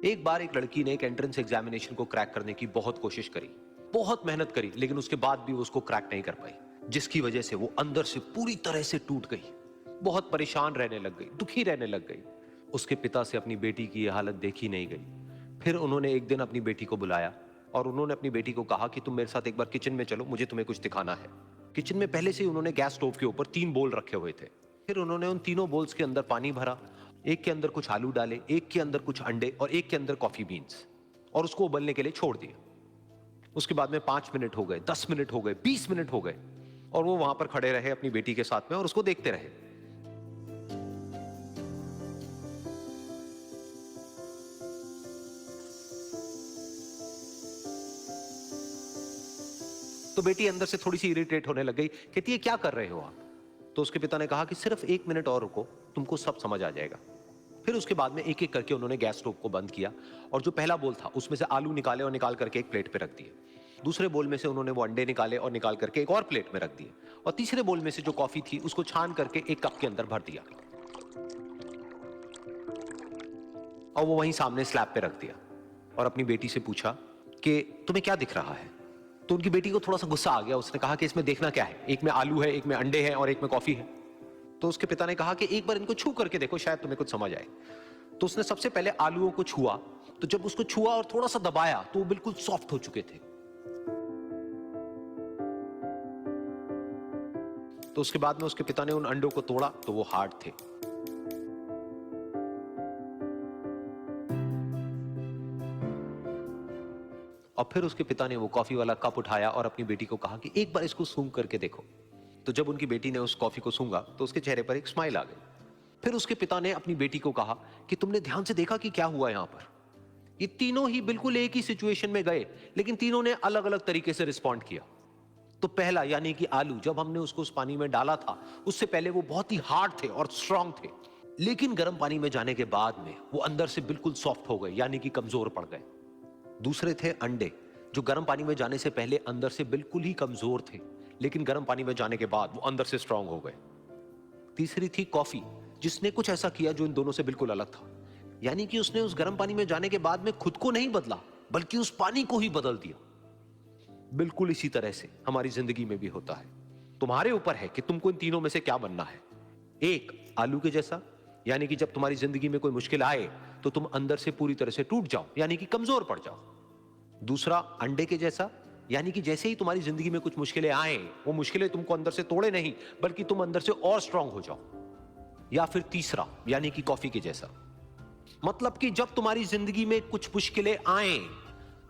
एक बार एक लड़की ने एक एंट्रेंस एग्जामिनेशन को क्रैक करने की बहुत कोशिश करी, बहुत मेहनत करी, लेकिन उसके बाद भी वो उसको क्रैक नहीं कर पाई, जिसकी वजह से वो अंदर से पूरी तरह से टूट गई, बहुत परेशान रहने लग गई, दुखी रहने लग गई। उसके पिता से अपनी बेटी की यह हालत देखी नहीं गई। फिर उन्होंने एक दिन अपनी बेटी को बुलाया और उन्होंने अपनी बेटी को कहा कि तुम मेरे साथ एक बार किचन में चलो, मुझे तुम्हें कुछ दिखाना है। किचन में पहले से ही उन्होंने गैस स्टोव के ऊपर 3 बोल रखे हुए थे। फिर उन्होंने उन तीनों बोल्स के अंदर पानी भरा, एक के अंदर कुछ आलू डाले, एक के अंदर कुछ अंडे और एक के अंदर कॉफी बीन्स, और उसको उबलने के लिए छोड़ दिया। उसके बाद में 5 मिनट हो गए, 10 मिनट हो गए, 20 मिनट हो गए, और वो वहां पर खड़े रहे अपनी बेटी के साथ में और उसको देखते रहे। तो बेटी अंदर से थोड़ी सी इरिटेट होने लग गई, कहती है क्या कर रहे हो आप? तो उसके पिता ने कहा कि सिर्फ 1 मिनट और रुको, तुमको सब समझ आ जाएगा। फिर उसके बाद में एक एक करके उन्होंने गैस स्टोव को बंद किया और जो पहला बोल था उसमें से आलू निकाले और निकाल करके एक प्लेट पे रख दिए। दूसरे बोल में से उन्होंने वो अंडे निकाले और निकाल करके एक और प्लेट में रख दिए, और तीसरे बोल में से जो कॉफी थी उसको छान करके एक कप के अंदर भर दिया और वो वहीं सामने स्लैब पे रख दिया और अपनी बेटी से पूछा कि तुम्हें क्या दिख रहा है? तो उनकी बेटी को थोड़ा सा गुस्सा आ गया। उसने कहा कि इसमें देखना क्या है, एक में आलू है, एक में अंडे हैं और एक में कॉफी है। तो उसके पिता ने कहा कि एक बार इनको छू करके देखो, शायद तुम्हें कुछ समझ आए। तो उसने सबसे पहले आलूओं को छुआ, तो जब उसको छुआ और थोड़ा सा दबाया तो वो बिल्कुल सॉफ्ट हो चुके थे। तो उसके बाद में उसके पिता ने उन अंडों को तोड़ा तो वो हार्ड थे। और फिर उसके पिता ने वो कॉफी वाला कप उठाया और अपनी बेटी को कहा कि एक बार इसको सूंघ करके देखो। तो जब उनकी बेटी ने उस कॉफी को सूंघा तो उसके चेहरे पर एक स्माइल आ गई। फिर उसके पिता ने अपनी बेटी को कहा कि तुमने ध्यान से देखा कि क्या हुआ यहां पर? ये तीनों ही बिल्कुल एक ही सिचुएशन में गए, लेकिन तीनों ने अलग अलग तरीके से रिस्पॉन्ड किया। तो पहला यानी कि आलू, जब हमने उसको उस पानी में डाला था उससे पहले वो बहुत ही हार्ड थे और स्ट्रांग थे, लेकिन गर्म पानी में जाने के बाद में वो अंदर से बिल्कुल सॉफ्ट हो गए, यानी कि कमजोर पड़ गए। दूसरे थे अंडे, जो गर्म पानी में जाने से पहले अंदर से बिल्कुल ही कमजोर थे, लेकिन गर्म पानी में जाने के बाद वो अंदर से स्ट्रांग हो गए। तीसरी थी कॉफी, जिसने कुछ ऐसा किया जो इन दोनों से बिल्कुल अलग था, यानी कि उसने उस गर्म पानी में जाने के बाद में खुद को नहीं बदला, बल्कि उस पानी को ही बदल दिया। बिल्कुल इसी तरह से हमारी जिंदगी में भी होता है। तुम्हारे ऊपर है कि तुमको इन तीनों में से क्या बनना है। एक, आलू के जैसा, यानी कि जब तुम्हारी जिंदगी में कोई मुश्किल आए तो तुम अंदर से पूरी तरह से टूट जाओ, यानी कि कमजोर पड़ जाओ। दूसरा, अंडे के जैसा, यानी कि जैसे ही तुम्हारी जिंदगी में कुछ मुश्किलें आए, वो मुश्किलें तुमको अंदर से तोड़े नहीं, बल्कि तुम अंदर से और स्ट्रांग हो जाओ। या फिर तीसरा, यानी कि कॉफी के जैसा, मतलब कि जब तुम्हारी जिंदगी में कुछ मुश्किलें आए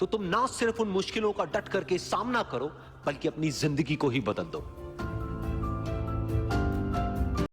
तो तुम ना सिर्फ उन मुश्किलों का डट करके सामना करो, बल्कि अपनी जिंदगी को ही बदल दो।